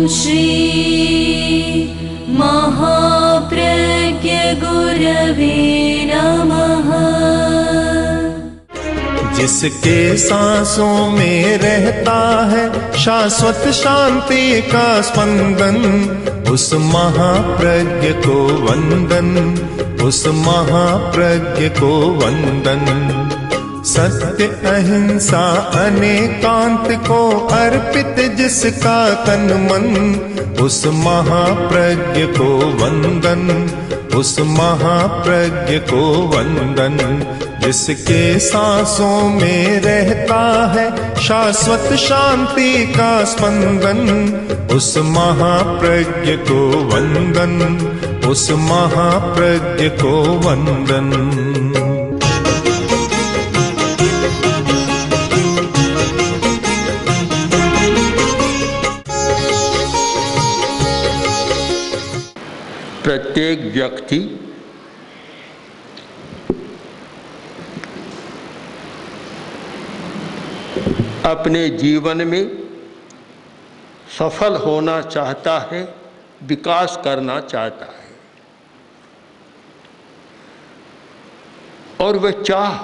श्री महाप्रज्ञ गुरवे नमः। जिसके सांसों में रहता है शाश्वत शांति का स्पंदन, उस महाप्रज्ञ को वंदन, उस महाप्रज्ञ को वंदन। सत्य अहिंसा अनेकांत को अर्पित जिसका तन मन, उस महाप्रज्ञ को वंदन, उस महाप्रज्ञ को वंदन। जिसके सांसों में रहता है शाश्वत शांति का स्पंदन, उस महाप्रज्ञ को वंदन, उस महाप्रज्ञ को वंदन। प्रत्येक व्यक्ति अपने जीवन में सफल होना चाहता है, विकास करना चाहता है, और वह चाह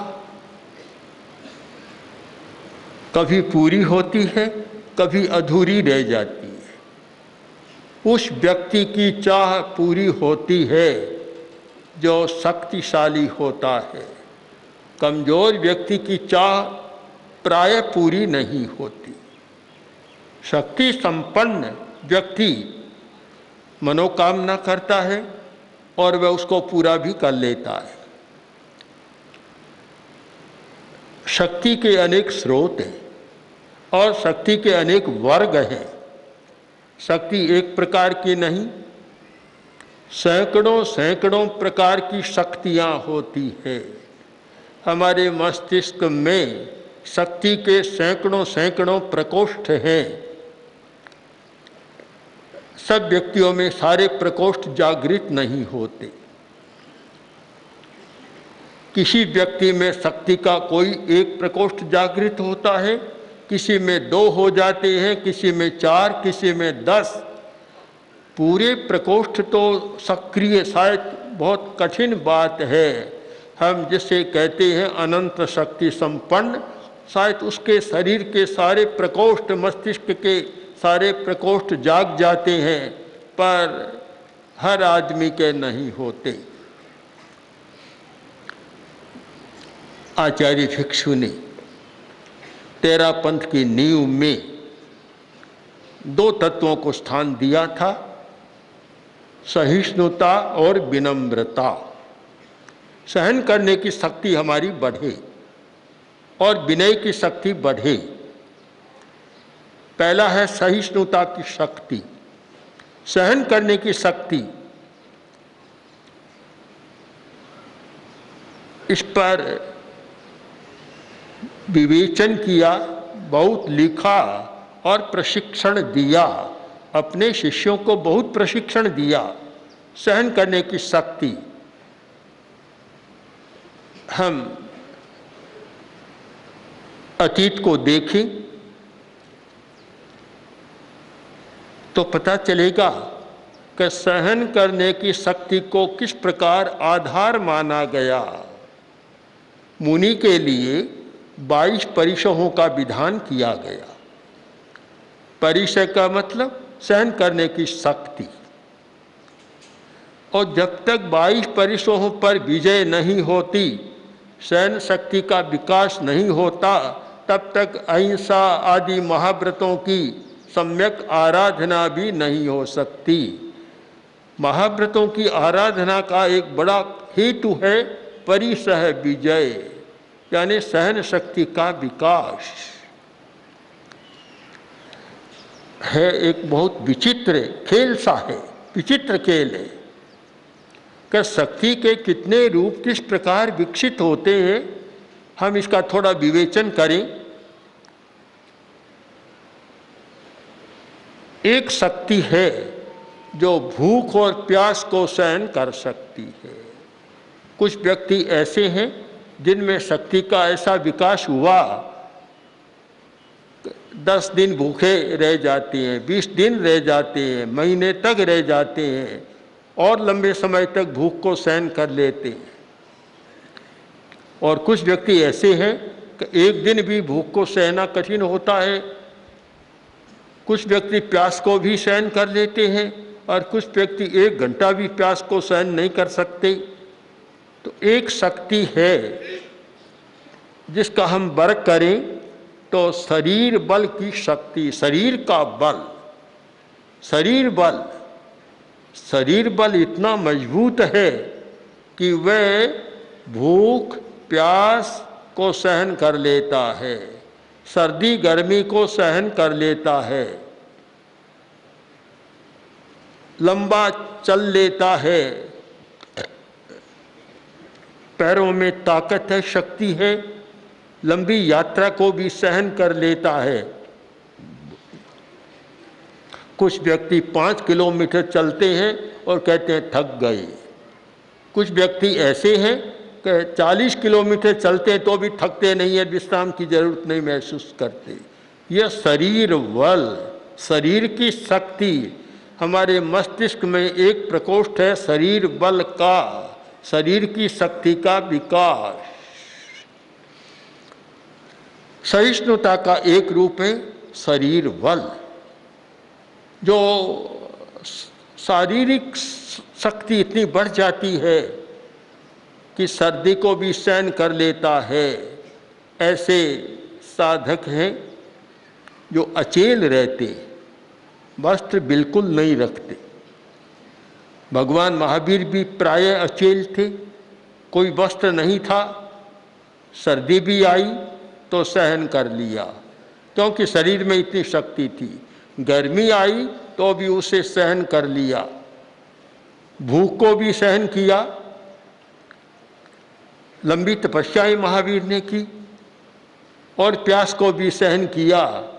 कभी पूरी होती है, कभी अधूरी रह जाती है। उस व्यक्ति की चाह पूरी होती है जो शक्तिशाली होता है। कमजोर व्यक्ति की चाह प्रायः पूरी नहीं होती। शक्ति संपन्न व्यक्ति मनोकामना करता है और वह उसको पूरा भी कर लेता है। शक्ति के अनेक स्रोत हैं और शक्ति के अनेक वर्ग हैं। शक्ति एक प्रकार की नहीं, सैकड़ों सैकड़ों प्रकार की शक्तियाँ होती है। हमारे मस्तिष्क में शक्ति के सैकड़ों सैकड़ों प्रकोष्ठ हैं। सब व्यक्तियों में सारे प्रकोष्ठ जागृत नहीं होते। किसी व्यक्ति में शक्ति का कोई एक प्रकोष्ठ जागृत होता है, किसी में 2 हो जाते हैं, किसी में 4, किसी में 10। पूरे प्रकोष्ठ तो सक्रिय शायद बहुत कठिन बात है। हम जिसे कहते हैं अनंत शक्ति संपन्न, शायद उसके शरीर के सारे प्रकोष्ठ, मस्तिष्क के सारे प्रकोष्ठ जाग जाते हैं, पर हर आदमी के नहीं होते। आचार्य भिक्षु ने तेरापंथ की नींव में 2 तत्वों को स्थान दिया था, सहिष्णुता और विनम्रता। सहन करने की शक्ति हमारी बढ़े और विनय की शक्ति बढ़े। पहला है सहिष्णुता की शक्ति, सहन करने की शक्ति। इस पर विवेचन किया, बहुत लिखा और प्रशिक्षण दिया। अपने शिष्यों को बहुत प्रशिक्षण दिया। सहन करने की शक्ति। हम अतीत को देखें तो पता चलेगा कि सहन करने की शक्ति को किस प्रकार आधार माना गया। मुनि के लिए 22 परिसहों का विधान किया गया। परिसह का मतलब सहन करने की शक्ति। और जब तक 22 परिसहों पर विजय नहीं होती, सहन शक्ति का विकास नहीं होता, तब तक अहिंसा आदि महाव्रतों की सम्यक आराधना भी नहीं हो सकती। महाव्रतों की आराधना का एक बड़ा हेतु है परिसह विजय, यानी सहन शक्ति का विकास है। एक बहुत विचित्र खेल सा है, विचित्र खेल है कि शक्ति के कितने रूप किस प्रकार विकसित होते हैं। हम इसका थोड़ा विवेचन करें। एक शक्ति है जो भूख और प्यास को सहन कर सकती है। कुछ व्यक्ति ऐसे हैं जिनमें शक्ति का ऐसा विकास हुआ 10 दिन भूखे रह जाते हैं, 20 दिन रह जाते हैं, महीने तक रह जाते हैं और लंबे समय तक भूख को सहन कर लेते हैं। और कुछ व्यक्ति ऐसे हैं कि एक दिन भी भूख को सहना कठिन होता है। कुछ व्यक्ति प्यास को भी सहन कर लेते हैं और कुछ व्यक्ति 1 घंटा भी प्यास को सहन नहीं कर सकते। तो एक शक्ति है जिसका हम वर्ग करें तो शरीर बल की शक्ति, शरीर का बल, शरीर बल इतना मजबूत है कि वह भूख प्यास को सहन कर लेता है, सर्दी गर्मी को सहन कर लेता है, लंबा चल लेता है, पैरों में ताकत है, शक्ति है, लंबी यात्रा को भी सहन कर लेता है। कुछ व्यक्ति 5 किलोमीटर चलते हैं और कहते हैं थक गए। कुछ व्यक्ति ऐसे हैं कि 40 किलोमीटर चलते हैं तो भी थकते नहीं है, विश्राम की जरूरत नहीं महसूस करते। यह शरीर बल, शरीर की शक्ति, हमारे मस्तिष्क में एक प्रकोष्ठ है शरीर बल का, शरीर की शक्ति का विकास। सहिष्णुता का एक रूप है शरीर बल, जो शारीरिक शक्ति इतनी बढ़ जाती है कि सर्दी को भी सहन कर लेता है। ऐसे साधक हैं जो अचेल रहते, वस्त्र बिल्कुल नहीं रखते। भगवान महावीर भी प्रायः अचेल थे, कोई वस्त्र नहीं था, सर्दी भी आई तो सहन कर लिया क्योंकि शरीर में इतनी शक्ति थी। गर्मी आई तो भी उसे सहन कर लिया, भूख को भी सहन किया। लंबी तपस्याएं महावीर ने की और प्यास को भी सहन किया।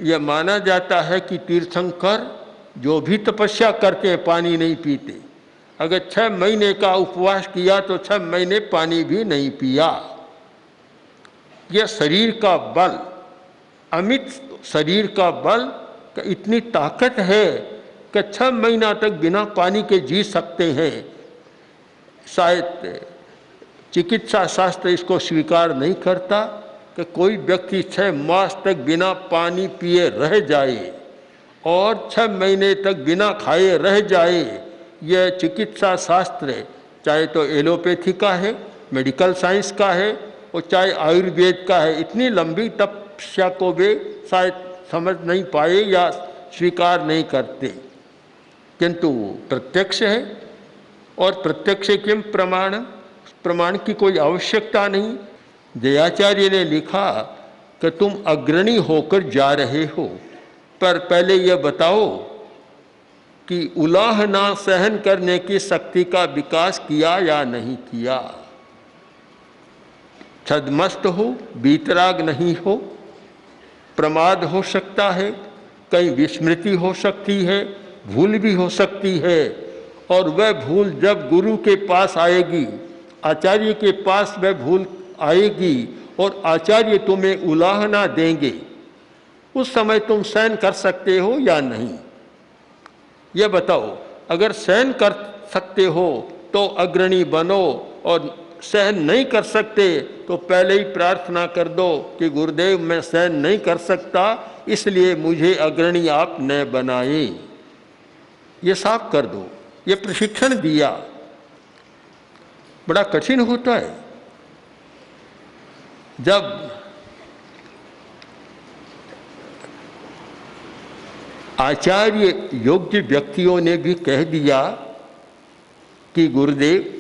यह माना जाता है कि तीर्थंकर जो भी तपस्या करते हैं पानी नहीं पीते। अगर 6 महीने का उपवास किया तो 6 महीने पानी भी नहीं पिया। यह शरीर का बल, अमित शरीर का बल, इतनी ताकत है कि 6 महीना तक बिना पानी के जी सकते हैं। शायद चिकित्सा शास्त्र इसको स्वीकार नहीं करता कि कोई व्यक्ति 6 मास तक बिना पानी पिए रह जाए और 6 महीने तक बिना खाए रह जाए। यह चिकित्सा शास्त्र चाहे तो एलोपैथी का है, मेडिकल साइंस का है और चाहे आयुर्वेद का है, इतनी लंबी तपस्या को वे शायद समझ नहीं पाए या स्वीकार नहीं करते। किंतु प्रत्यक्ष है और प्रत्यक्ष किम प्रमाण की कोई आवश्यकता नहीं। जयाचार्य ने लिखा कि तुम अग्रणी होकर जा रहे हो, पर पहले यह बताओ कि उलाहना सहन करने की शक्ति का विकास किया या नहीं किया। छद्मस्त हो, बीतराग नहीं हो, प्रमाद हो सकता है, कहीं विस्मृति हो सकती है, भूल भी हो सकती है। और वह भूल जब गुरु के पास आएगी, आचार्य के पास वह भूल आएगी और आचार्य तुम्हें उलाहना देंगे, उस समय तुम सहन कर सकते हो या नहीं, यह बताओ। अगर सहन कर सकते हो तो अग्रणी बनो और सहन नहीं कर सकते तो पहले ही प्रार्थना कर दो कि गुरुदेव मैं सहन नहीं कर सकता, इसलिए मुझे अग्रणी आप न बनाए। ये साफ कर दो। ये प्रशिक्षण दिया। बड़ा कठिन होता है जब आचार्य योग्य व्यक्तियों ने भी कह दिया कि गुरुदेव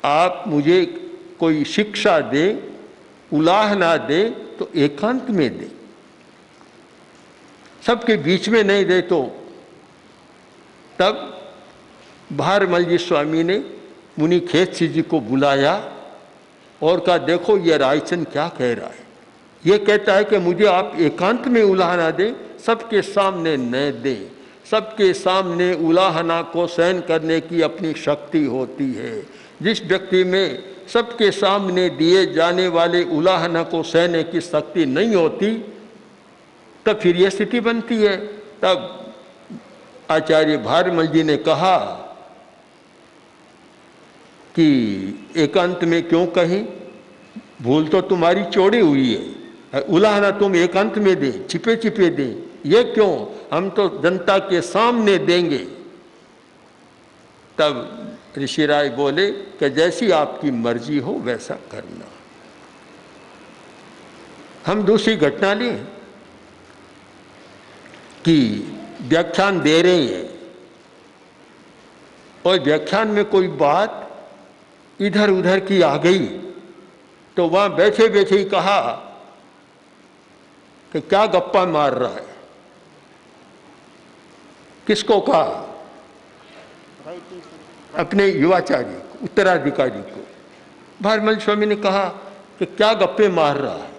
आप मुझे कोई शिक्षा दें, उलाहना दें तो एकांत में दें, सबके बीच में नहीं दे। तो तब भारमल जी स्वामी ने मुनि खेत जी को बुलाया और कहा देखो ये रायचंद क्या कह रहा है। ये कहता है कि मुझे आप एकांत में उलाहना दें, सबके सामने न दें। सबके सामने उलाहना को सहन करने की अपनी शक्ति होती है। जिस व्यक्ति में सबके सामने दिए जाने वाले उलाहना को सहने की शक्ति नहीं होती तब फिर यह स्थिति बनती है। तब आचार्य भारमल जी ने कहा कि एकांत में क्यों कहीं, भूल तो तुम्हारी चौड़ी हुई है, उलाहना तुम एकांत में दे, छिपे छिपे दे, ये क्यों, हम तो जनता के सामने देंगे। तब ऋषिराय बोले कि जैसी आपकी मर्जी हो वैसा करना। हम दूसरी घटना लें कि व्याख्यान दे रहे हैं और व्याख्यान में कोई बात इधर उधर की आ गई, तो वहां बैठे बैठे ही कहा कि क्या गप्पा मार रहा है। किसको कहा? अपने युवाचार्य उत्तराधिकारी को। भारमल स्वामी ने कहा कि क्या गप्पे मार रहा है।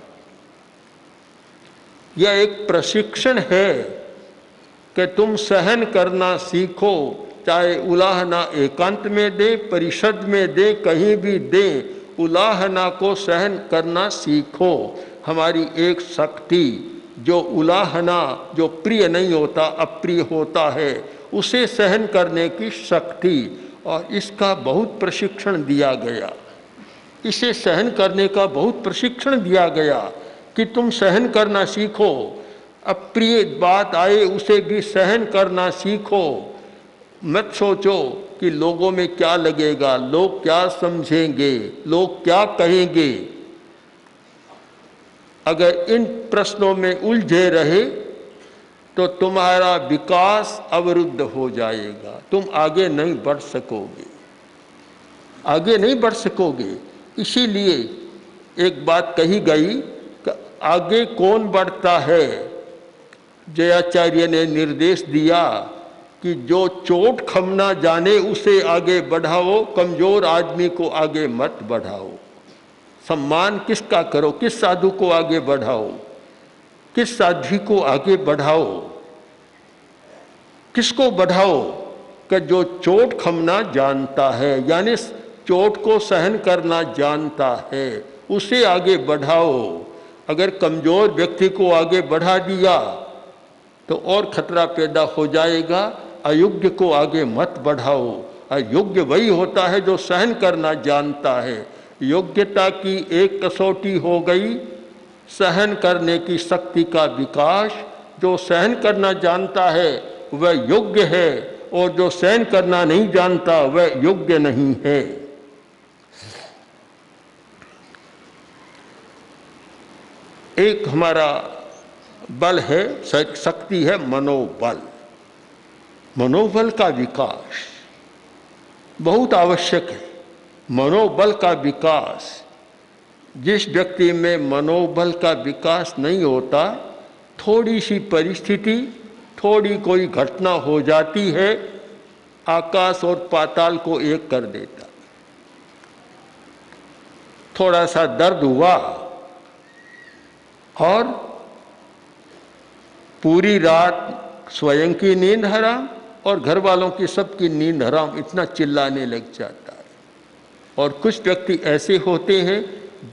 यह एक प्रशिक्षण है कि तुम सहन करना सीखो, चाहे उलाहना एकांत में दे, परिषद में दे, कहीं भी दे, उलाहना को सहन करना सीखो। हमारी एक शक्ति जो उलाहना, जो प्रिय नहीं होता, अप्रिय होता है, उसे सहन करने की शक्ति, और इसका बहुत प्रशिक्षण दिया गया। इसे सहन करने का बहुत प्रशिक्षण दिया गया कि तुम सहन करना सीखो, अप्रिय बात आए उसे भी सहन करना सीखो। मत सोचो कि लोगों में क्या लगेगा, लोग क्या समझेंगे, लोग क्या कहेंगे। अगर इन प्रश्नों में उलझे रहे तो तुम्हारा विकास अवरुद्ध हो जाएगा, तुम आगे नहीं बढ़ सकोगे, आगे नहीं बढ़ सकोगे। इसीलिए एक बात कही गई कि आगे कौन बढ़ता है। जयाचार्य ने निर्देश दिया कि जो चोट खमना जाने उसे आगे बढ़ाओ, कमजोर आदमी को आगे मत बढ़ाओ। सम्मान किसका करो, किस साधु को आगे बढ़ाओ, किस साध्वी को आगे बढ़ाओ, किसको बढ़ाओ कि जो चोट खमना जानता है, यानी चोट को सहन करना जानता है, उसे आगे बढ़ाओ। अगर कमजोर व्यक्ति को आगे बढ़ा दिया तो और खतरा पैदा हो जाएगा। अयोग्य को आगे मत बढ़ाओ। अयोग्य वही होता है जो सहन करना जानता है। योग्यता की एक कसौटी हो गई सहन करने की शक्ति का विकास। जो सहन करना जानता है वह योग्य है, और जो सहन करना नहीं जानता वह योग्य नहीं है। एक हमारा बल है, शक्ति है मनोबल। मनोबल का विकास बहुत आवश्यक है। मनोबल का विकास, जिस व्यक्ति में मनोबल का विकास नहीं होता, थोड़ी सी परिस्थिति, थोड़ी कोई घटना हो जाती है, आकाश और पाताल को एक कर देता। थोड़ा सा दर्द हुआ और पूरी रात स्वयं की नींद हराम और घर वालों की सबकी नींद हराम, इतना चिल्लाने लग जाता है। और कुछ व्यक्ति ऐसे होते हैं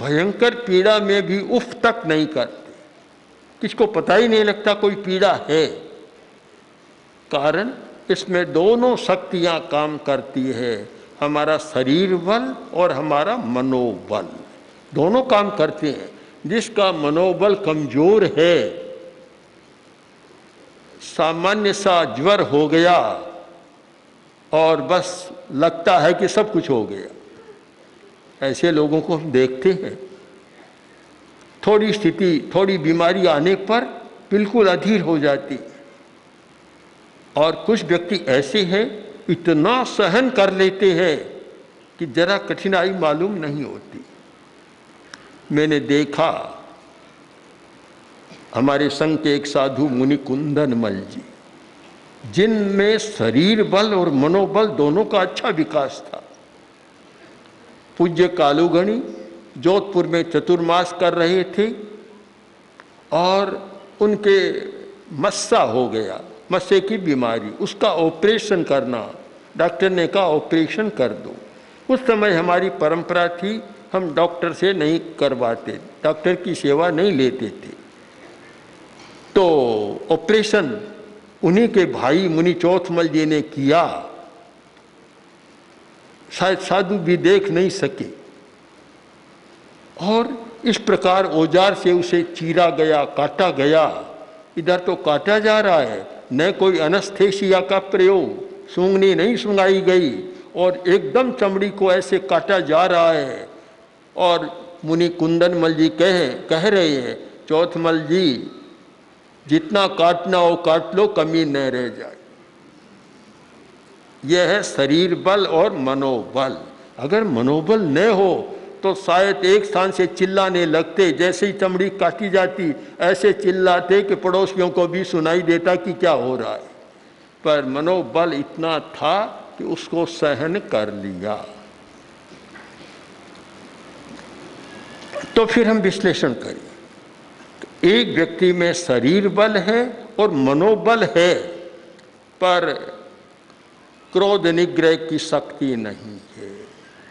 भयंकर पीड़ा में भी उफ तक नहीं करते, किसको पता ही नहीं लगता कोई पीड़ा है। कारण इसमें दोनों शक्तियां काम करती है, हमारा शरीर बल और हमारा मनोबल, दोनों काम करते हैं। जिसका मनोबल कमजोर है, सामान्य सा ज्वर हो गया और बस लगता है कि सब कुछ हो गया, ऐसे लोगों को हम देखते हैं। थोड़ी स्थिति, थोड़ी बीमारी आने पर बिल्कुल अधीर हो जाती। और कुछ व्यक्ति ऐसे हैं इतना सहन कर लेते हैं कि जरा कठिनाई मालूम नहीं होती। मैंने देखा हमारे संघ के एक साधु मुनि कुंदनमल जी, जिनमें शरीर बल और मनोबल दोनों का अच्छा विकास था। पूज्य कालूगणी जोधपुर में चतुर्मास कर रहे थे और उनके मस्सा हो गया, मस्से की बीमारी, उसका ऑपरेशन करना, डॉक्टर ने कहा ऑपरेशन कर दो। उस समय हमारी परंपरा थी, हम डॉक्टर से नहीं करवाते, डॉक्टर की सेवा नहीं लेते थे। तो ऑपरेशन उन्हीं के भाई मुनि चौथमल जी ने किया। शायद साधु भी देख नहीं सके और इस प्रकार औजार से उसे चीरा गया, काटा गया। इधर तो काटा जा रहा है, न कोई अनस्थेसिया का प्रयोग, सूंघनी नहीं सुंघाई गई और एकदम चमड़ी को ऐसे काटा जा रहा है। और मुनि कुंदनमल जी कह रहे हैं, चौथमल जी जितना काटना हो काट लो, कमी न रह जाए। यह है शरीर बल और मनोबल। अगर मनोबल न हो तो शायद एक स्थान से चिल्लाने लगते, जैसे ही चमड़ी काटी जाती ऐसे चिल्लाते कि पड़ोसियों को भी सुनाई देता कि क्या हो रहा है। पर मनोबल इतना था कि उसको सहन कर लिया। तो फिर हम विश्लेषण करें, एक व्यक्ति में शरीर बल है और मनोबल है, पर क्रोध निग्रह की शक्ति नहीं है,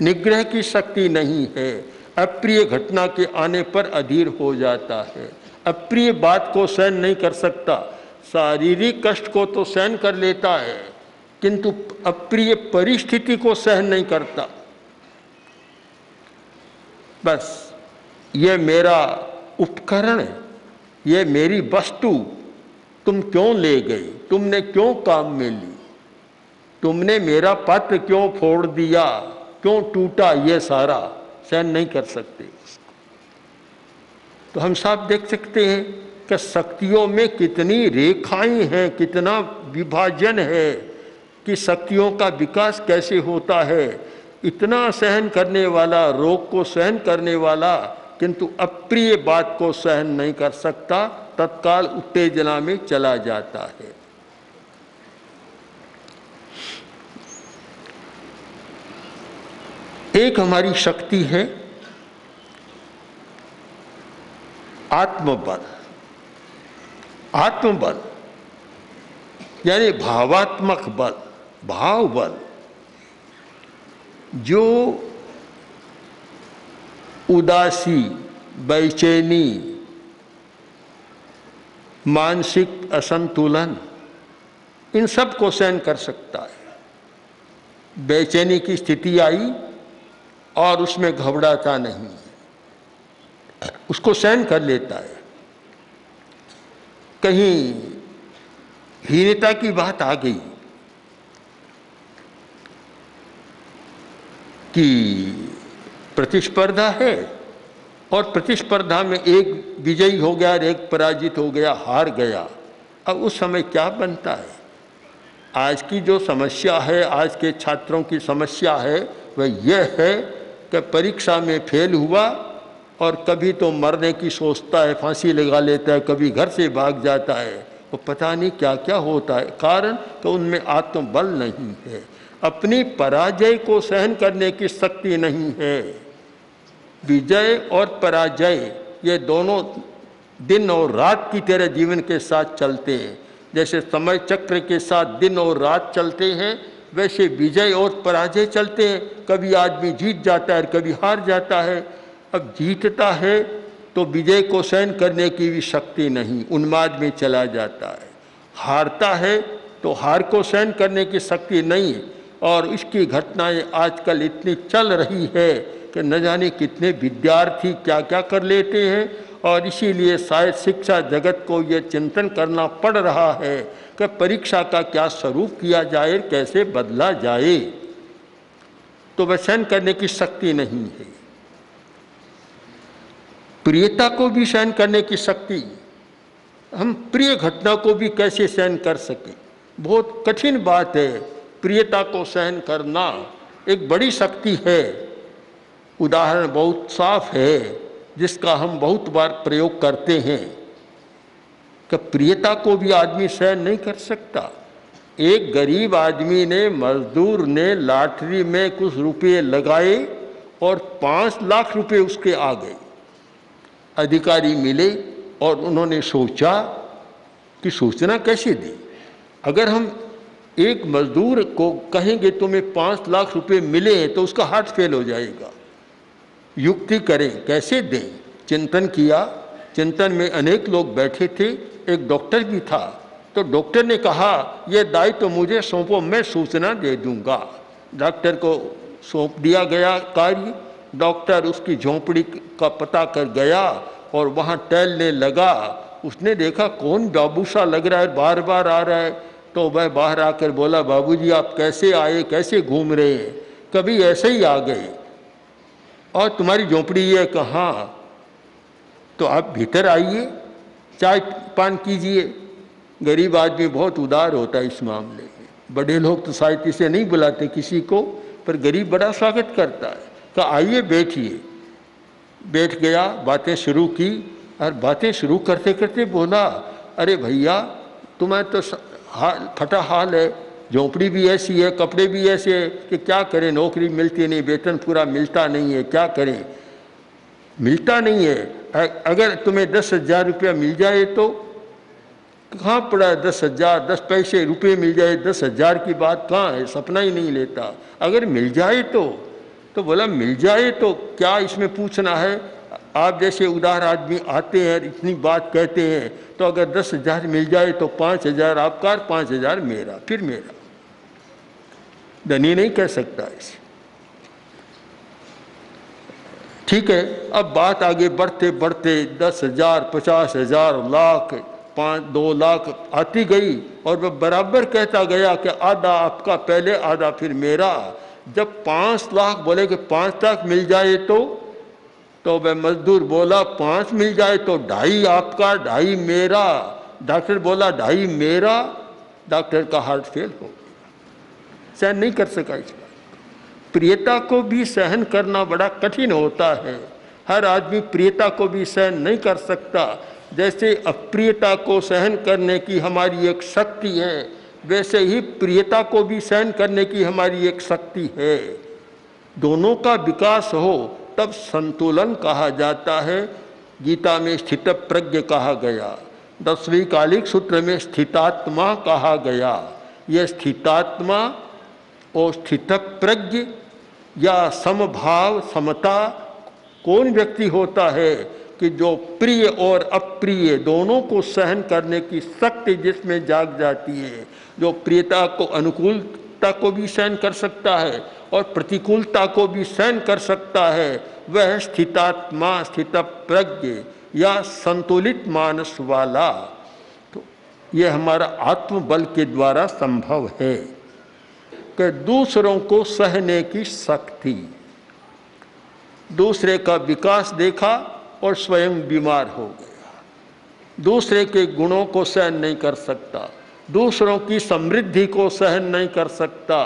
निग्रह की शक्ति नहीं है। अप्रिय घटना के आने पर अधीर हो जाता है, अप्रिय बात को सहन नहीं कर सकता। शारीरिक कष्ट को तो सहन कर लेता है किंतु अप्रिय परिस्थिति को सहन नहीं करता। बस ये मेरा उपकरण है, ये मेरी वस्तु, तुम क्यों ले गए, तुमने क्यों काम में ली, तुमने मेरा पात्र क्यों फोड़ दिया, क्यों टूटा, ये सारा सहन नहीं कर सकते। तो हम साफ देख सकते हैं कि शक्तियों में कितनी रेखाएं हैं, कितना विभाजन है कि शक्तियों का विकास कैसे होता है। इतना सहन करने वाला, रोग को सहन करने वाला, किंतु अप्रिय बात को सहन नहीं कर सकता, तत्काल उत्तेजना में चला जाता है। एक हमारी शक्ति है आत्मबल। आत्मबल यानी भावात्मक बल, भाव बल, जो उदासी, बेचैनी, मानसिक असंतुलन, इन सब को सहन कर सकता है। बेचैनी की स्थिति आई और उसमें घबराता नहीं, उसको सहन कर लेता है। कहीं हीनता की बात आ गई कि प्रतिस्पर्धा है और प्रतिस्पर्धा में एक विजयी हो गया और एक पराजित हो गया, हार गया। अब उस समय क्या बनता है? आज की जो समस्या है, आज के छात्रों की समस्या है, वह यह है कि परीक्षा में फेल हुआ और कभी तो मरने की सोचता है, फांसी लगा लेता है, कभी घर से भाग जाता है, वो पता नहीं क्या क्या होता है। कारण तो उनमें आत्मबल नहीं है, अपनी पराजय को सहन करने की शक्ति नहीं है। विजय और पराजय ये दोनों दिन और रात की तरह जीवन के साथ चलते हैं। जैसे समय चक्र के साथ दिन और रात चलते हैं, वैसे विजय और पराजय चलते हैं। कभी आदमी जीत जाता है, कभी हार जाता है। अब जीतता है तो विजय को सहन करने की भी शक्ति नहीं, उन्माद में चला जाता है। हारता है तो हार को सहन करने की शक्ति नहीं। और इसकी घटनाएं आजकल इतनी चल रही है कि न जाने कितने विद्यार्थी क्या क्या कर लेते हैं। और इसीलिए शायद शिक्षा जगत को यह चिंतन करना पड़ रहा है कि परीक्षा का क्या स्वरूप किया जाए, कैसे बदला जाए। तो वह सहन करने की शक्ति नहीं है। प्रियता को भी सहन करने की शक्ति, हम प्रिय घटना को भी कैसे सहन कर सके, बहुत कठिन बात है। प्रियता को सहन करना एक बड़ी शक्ति है। उदाहरण बहुत साफ है जिसका हम बहुत बार प्रयोग करते हैं कि प्रियता को भी आदमी सहन नहीं कर सकता। एक गरीब आदमी ने, मजदूर ने लॉटरी में कुछ रुपये लगाए और 5 लाख रुपए उसके आ गए। अधिकारी मिले और उन्होंने सोचा कि सूचना कैसे दें। अगर हम एक मजदूर को कहेंगे तुम्हें 5 लाख रुपए मिले हैं तो उसका हार्ट फेल हो जाएगा। युक्ति करें, कैसे दें। चिंतन किया चिंतन में अनेक लोग बैठे थे, एक डॉक्टर भी था। तो डॉक्टर ने कहा, ये दायित्व तो मुझे सौंपो, मैं सूचना दे दूंगा। डॉक्टर को सौंप दिया गया कार्य। डॉक्टर उसकी झोंपड़ी का पता कर गया और वहाँ टहलने लगा। उसने देखा कौन बाबूसा लग रहा है, बार बार आ रहा है। तो वह बाहर आकर बोला, बाबूजी आप कैसे आए, कैसे घूम रहे हैं? कभी ऐसे ही आ गए। और तुम्हारी झोंपड़ी है कहाँ? तो आप भीतर आइए, चाय पान कीजिए। गरीब आदमी बहुत उदार होता है इस मामले में। बड़े लोग तो शायद इसे नहीं बुलाते किसी को, पर गरीब बड़ा स्वागत करता है। कहा आइए बैठिए। बैठ गया, बातें शुरू की। और बातें शुरू करते करते बोला, अरे भैया तुम्हें तो फटा हाल है, झोंपड़ी भी ऐसी है, कपड़े भी ऐसे है कि क्या करें, नौकरी मिलती नहीं, वेतन पूरा मिलता नहीं है, क्या करें, मिलता नहीं है। अगर तुम्हें 10,000 रुपया मिल जाए तो कहाँ पड़ा है 10,000, 10 पैसे रुपये मिल जाए, 10,000 की बात कहाँ है, सपना ही नहीं लेता। अगर मिल जाए तो बोला मिल जाए तो क्या इसमें पूछना है? आप जैसे उदार आदमी आते हैं, इतनी बात कहते हैं, तो अगर 10,000 मिल जाए तो 5,000 आपका और 5,000 मेरा, फिर मेरा। धनी नहीं कह सकता इसे। ठीक है, अब बात आगे बढ़ते बढ़ते 10,000, 50,000, लाख, 2 लाख आती गई। और वह बराबर कहता गया कि आधा आपका पहले, आधा फिर मेरा। जब 5 लाख बोले कि 5 लाख मिल जाए तो वह मजदूर बोला 5 मिल जाए तो 2.5 आपका, 2.5 मेरा। डॉक्टर बोला 2.5 मेरा। डॉक्टर का हार्ट फेल हो गया, सहन नहीं कर सका इस बात। प्रियता को भी सहन करना बड़ा कठिन होता है। हर आदमी प्रियता को भी सहन नहीं कर सकता। जैसे अप्रियता को सहन करने की हमारी एक शक्ति है, वैसे ही प्रियता को भी सहन करने की हमारी एक शक्ति है। दोनों का विकास हो तब संतुलन कहा जाता है। गीता में स्थित प्रज्ञ कहा गया, 10वीं कालिक सूत्र में स्थितात्मा कहा गया। यह स्थितात्मा और स्थित प्रज्ञ या समभाव, समता कौन व्यक्ति होता है कि जो प्रिय और अप्रिय दोनों को सहन करने की शक्ति जिसमें जाग जाती है, जो प्रियता को, अनुकूलता को भी सहन कर सकता है और प्रतिकूलता को भी सहन कर सकता है, वह स्थितात्मा, स्थित प्रज्ञ या संतुलित मानस वाला। तो यह हमारा आत्मबल के द्वारा संभव है कि दूसरों को सहने की शक्ति। दूसरे का विकास देखा और स्वयं बीमार हो गया। दूसरे के गुणों को सहन नहीं कर सकता, दूसरों की समृद्धि को सहन नहीं कर सकता,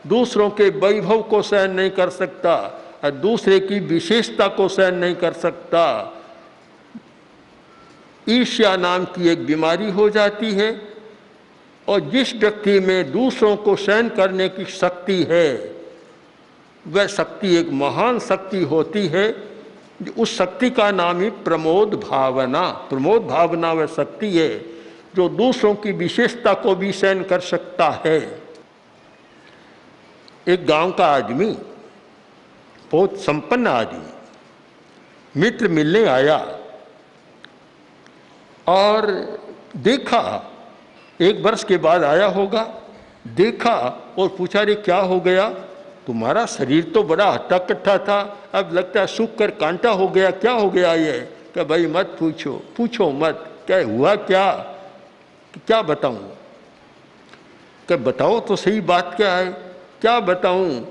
दूसरों के वैभव को सहन नहीं कर सकता और दूसरे की विशेषता को सहन नहीं कर सकता। ईर्ष्या नाम की एक बीमारी हो जाती है। और जिस व्यक्ति में दूसरों को सहन करने की शक्ति है, वह शक्ति एक महान शक्ति होती है। उस शक्ति का नाम ही प्रमोद भावना। प्रमोद भावना वह शक्ति है जो दूसरों की विशेषता को भी सहन कर सकता है। एक गांव का आदमी, बहुत संपन्न आदमी, मित्र मिलने आया और देखा, 1 वर्ष के बाद आया होगा, देखा और पूछा, रे क्या हो गया, तुम्हारा शरीर तो बड़ा हट्टा कट्ठा था, अब लगता है सूख कर कांटा हो गया, क्या हो गया ये? कि भाई मत पूछो, पूछो मत, क्या हुआ, क्या बताऊं? कि बताओ तो सही, बात क्या है? क्या बताऊं?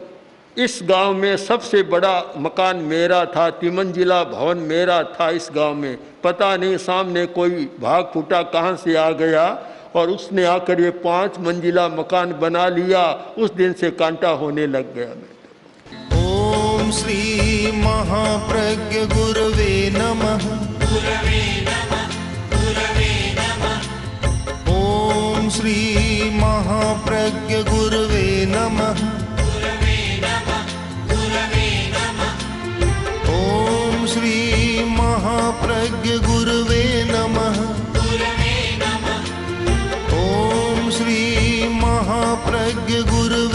इस गांव में सबसे बड़ा मकान मेरा था, 3 मंजिला भवन मेरा था इस गांव में। पता नहीं सामने कोई भाग फूटा कहाँ से आ गया और उसने आकर ये 5 मंजिला मकान बना लिया। उस दिन से कांटा होने लग गया। ओम श्री महाप्रज्ञ गुरवे नमः। गुरवे नमः, गुरवे नमः। ओम श्री महाप्रज्ञ गुरवे नमः। गुरवे नमः, गुरवे नमः। ओम श्री महाप्रज्ञ गुरवे नमः। गुरवे नमः। ओम श्री महाप्रज्ञ गुरवे